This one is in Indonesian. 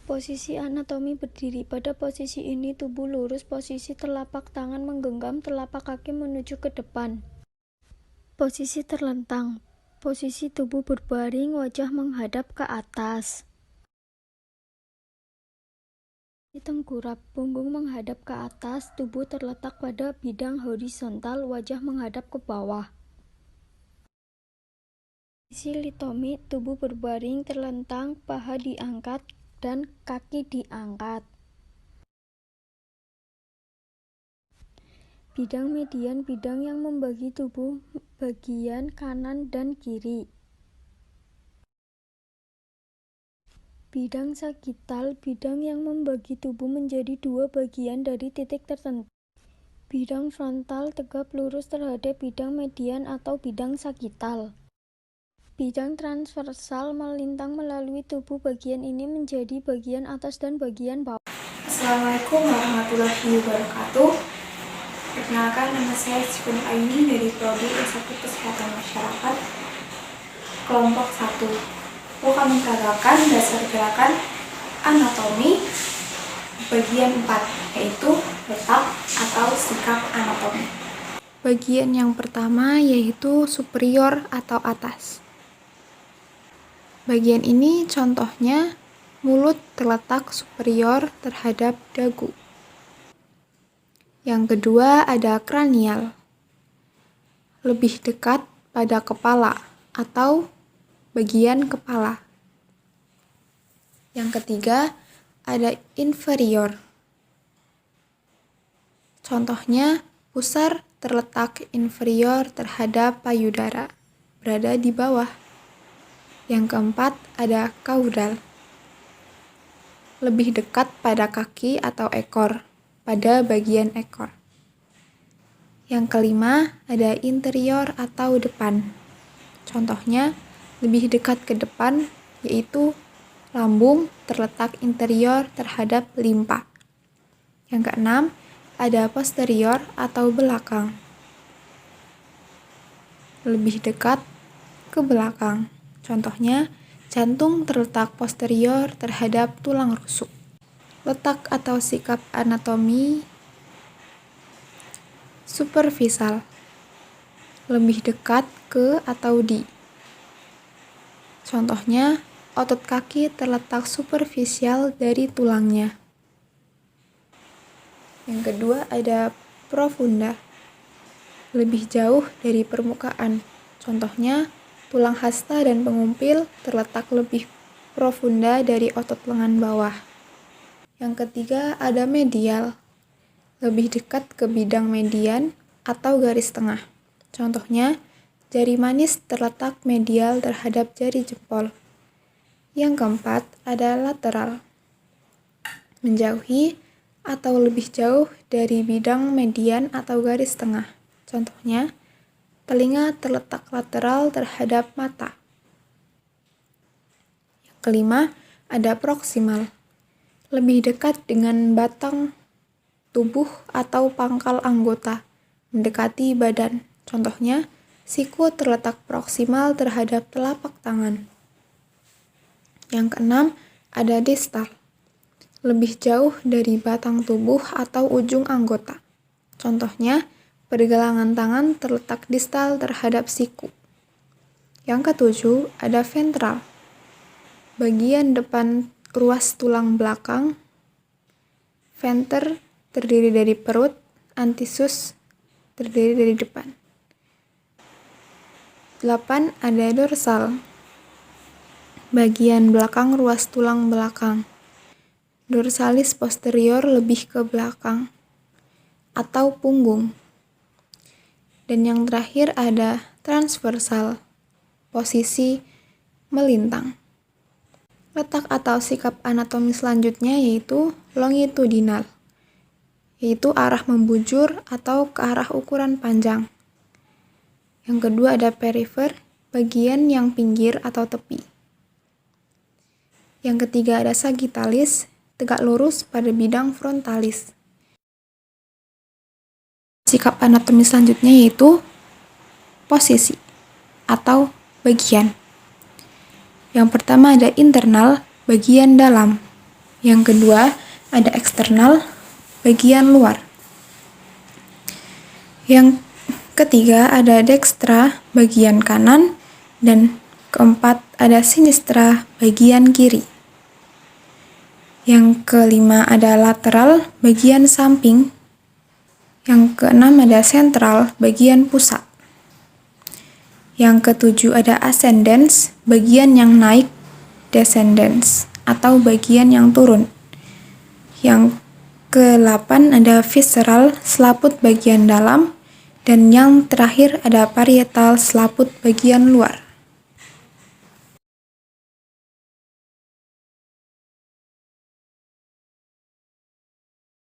Posisi anatomi berdiri. Pada posisi ini tubuh lurus, posisi telapak tangan menggenggam telapak kaki menuju ke depan. Posisi terlentang. Posisi tubuh berbaring, wajah menghadap ke atas. Tengkurap, punggung menghadap ke atas, tubuh terletak pada bidang horizontal, wajah menghadap ke bawah. Posisi litomi, tubuh berbaring, terlentang, paha diangkat, dan kaki diangkat. Bidang median, bidang yang membagi tubuh bagian kanan dan kiri. Bidang sagital, bidang yang membagi tubuh menjadi dua bagian dari titik tertentu. Bidang frontal tegap lurus terhadap bidang median atau bidang sagital. Bidang transversal melintang melalui tubuh bagian ini menjadi bagian atas dan bagian bawah. Assalamualaikum warahmatullahi wabarakatuh. Perkenalkan, nama saya Sipun Aini dari Prodi S1 Kesehatan Masyarakat Kelompok 1. Aku akan memperagakan dasar gerakan anatomi bagian 4, yaitu letak atau sikap anatomi. Bagian yang pertama yaitu superior atau atas. Bagian ini contohnya mulut terletak superior terhadap dagu. Yang kedua ada kranial, lebih dekat pada kepala atau bagian kepala. Yang ketiga ada inferior, contohnya pusar terletak inferior terhadap payudara, berada di bawah. Yang keempat ada kaudal, lebih dekat pada kaki atau ekor, pada bagian ekor. Yang kelima ada interior atau depan, contohnya lebih dekat ke depan, yaitu lambung terletak interior terhadap limpa. Yang keenam ada posterior atau belakang, lebih dekat ke belakang, contohnya jantung terletak posterior terhadap tulang rusuk. Letak atau sikap anatomi superficial, lebih dekat ke atau di. Contohnya, otot kaki terletak superficial dari tulangnya. Yang kedua ada profunda, lebih jauh dari permukaan. Contohnya, tulang hasta dan pengumpil terletak lebih profunda dari otot lengan bawah. Yang ketiga ada medial, lebih dekat ke bidang median atau garis tengah. Contohnya, jari manis terletak medial terhadap jari jempol. Yang keempat ada lateral, menjauhi atau lebih jauh dari bidang median atau garis tengah. Contohnya, telinga terletak lateral terhadap mata. Yang kelima ada proksimal, lebih dekat dengan batang tubuh atau pangkal anggota, mendekati badan. Contohnya, siku terletak proksimal terhadap telapak tangan. Yang keenam ada distal, lebih jauh dari batang tubuh atau ujung anggota. Contohnya, pergelangan tangan terletak distal terhadap siku. Yang ketujuh ada ventral, bagian depan ruas tulang belakang. Venter terdiri dari perut, antisus terdiri dari depan. 8 ada dorsal, bagian belakang ruas tulang belakang. Dorsalis posterior lebih ke belakang atau punggung. Dan yang terakhir ada transversal, posisi melintang. Letak atau sikap anatomi selanjutnya yaitu longitudinal, yaitu arah membujur atau ke arah ukuran panjang. Yang kedua ada perifer, bagian yang pinggir atau tepi. Yang ketiga ada sagittalis, tegak lurus pada bidang frontalis. Sikap anatomi selanjutnya yaitu posisi atau bagian. Yang pertama ada internal, bagian dalam, Yang kedua, ada eksternal, bagian luar. Yang ketiga, ada dextra, bagian kanan, dan keempat, ada sinistra, bagian kiri. Yang kelima, ada lateral, bagian samping. Yang keenam, ada sentral, bagian pusat. Yang ketujuh, ada ascendens, bagian yang naik, descendens, atau bagian yang turun. Yang ke-8 ada visceral, selaput bagian dalam, dan yang terakhir ada parietal, selaput bagian luar.